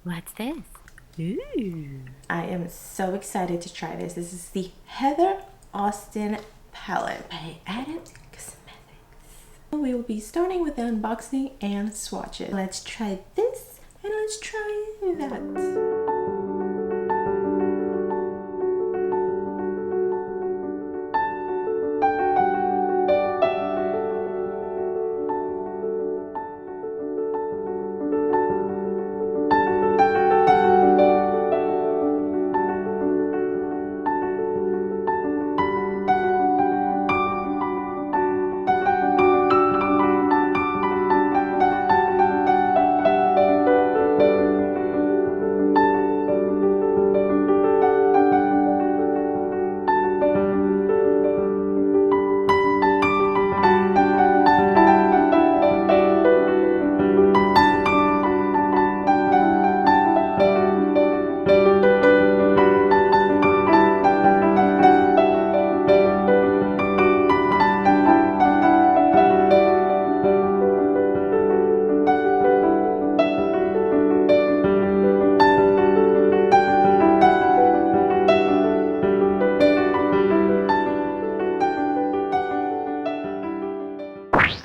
What's this? Ooh. I am so excited to try this. This is the Heather Austin palette by Adept Cosmetics. We will be starting with the unboxing and swatches. Let's try this and let's try that.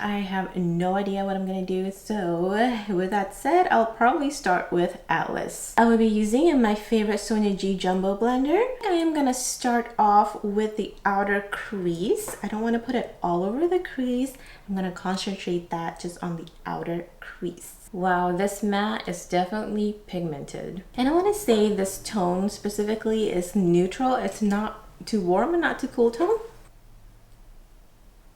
I have no idea what I'm gonna do, so with that said, I'll probably start with Atlas. I will be using my favorite Sonia G Jumbo blender. I am gonna start off with the outer crease. I don't want to put it all over the crease. I'm gonna concentrate that just on the outer crease. Wow, this matte is definitely pigmented. And I want to say this tone specifically is neutral. It's not too warm and not too cool tone.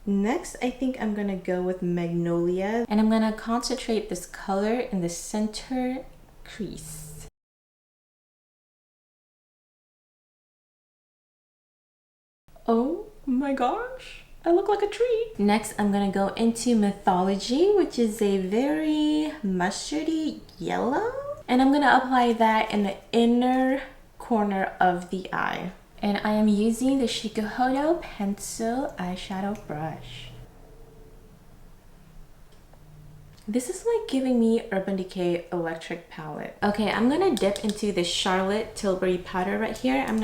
Next, I think I'm gonna go with Magnolia, and I'm gonna concentrate this color in the center crease. Oh my gosh, I look like a tree. Next, I'm gonna go into Mythology, which is a very mustardy yellow, and I'm gonna apply that in the inner corner of the eye. And I am using the Shikuhodo pencil eyeshadow brush. This is like giving me Urban Decay Electric palette. Okay, I'm gonna dip into the Charlotte Tilbury powder right here. I'm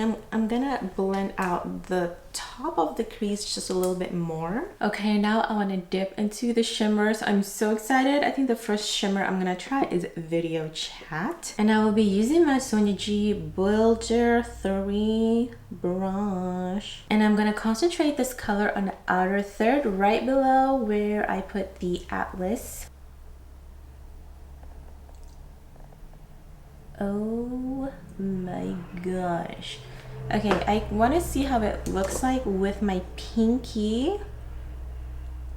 gonna blend out the top of the crease just a little bit more. Okay, now I wanna dip into the shimmers. I'm so excited. I think the first shimmer I'm gonna try is Video Chat. And I will be using my Sonia G Builder 3 brush. And I'm gonna concentrate this color on the outer third right below where I put the Atlas. Oh my gosh. Okay, I want to see how it looks like with my pinky.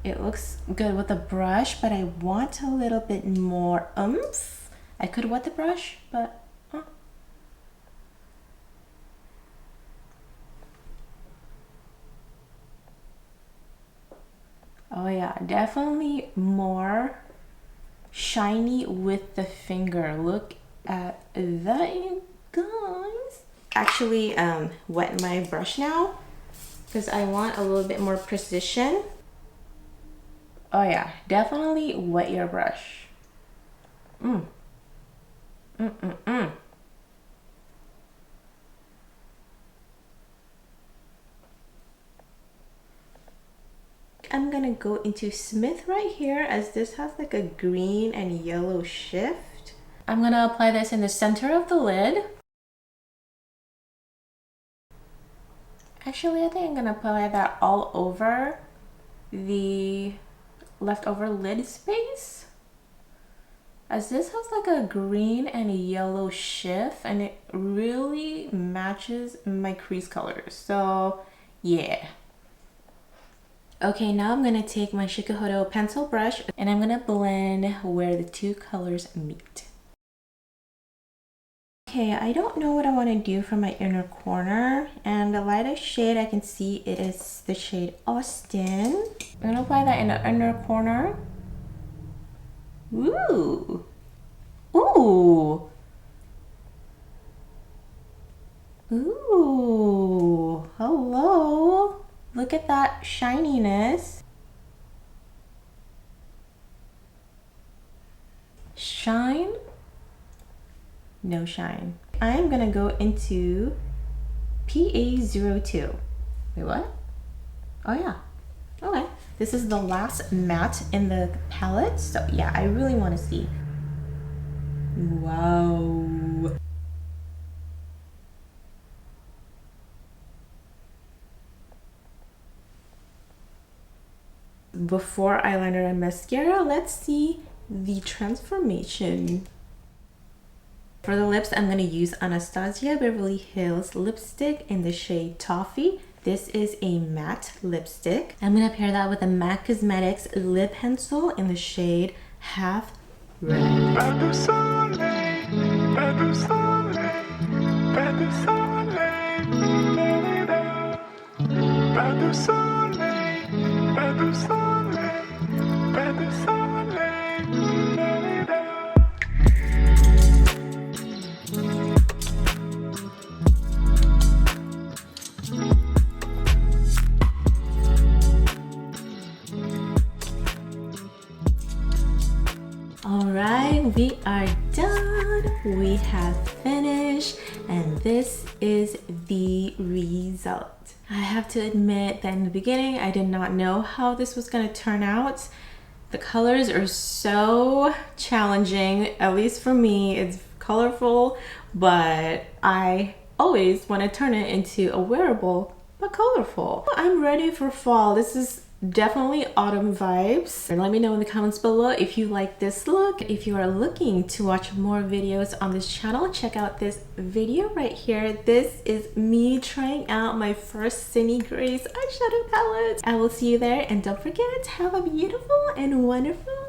It looks good with the brush, but I want a little bit more oomph. I could wet the brush, but oh yeah, definitely more shiny with the finger. Look at that, guys. Actually wet my brush now because I want a little bit more precision. Oh yeah, definitely wet your brush. I'm gonna go into Smith right here as this has like a green and yellow shift. I'm gonna apply this in the center of the lid. Actually, I think I'm gonna apply that all over the leftover lid space, as this has like a green and a yellow shift and it really matches my crease colors. So yeah. Okay, now I'm gonna take my Shikuhodo pencil brush and I'm gonna blend where the two colors meet. Okay, I don't know what I want to do for my inner corner, and the lightest shade I can see is the shade Austin. I'm gonna apply that in the inner corner. Ooh, ooh, ooh, hello. Look at that shininess. Shine no shine. I'm gonna go into PA02. Wait, what? Oh yeah, okay. This is the last matte in the palette, so yeah, I really want to see. Wow. Before eyeliner and mascara, let's see the transformation. For the lips, I'm going to use Anastasia Beverly Hills lipstick in the shade Toffee. This is a matte lipstick. I'm going to pair that with a MAC Cosmetics lip pencil in the shade Half Red. Alright, we are done. We have finished, and this is the result. I have to admit that in the beginning, I did not know how this was going to turn out. The colors are so challenging, at least for me. It's colorful, but I always want to turn it into a wearable but colorful. I'm ready for fall. This is definitely autumn vibes. And let me know in the comments below if you like this look. If you are looking to watch more videos on this channel, check out this video right here. This is me trying out my first Cindy Grace eyeshadow palette. I will see you there, and don't forget, have a beautiful and wonderful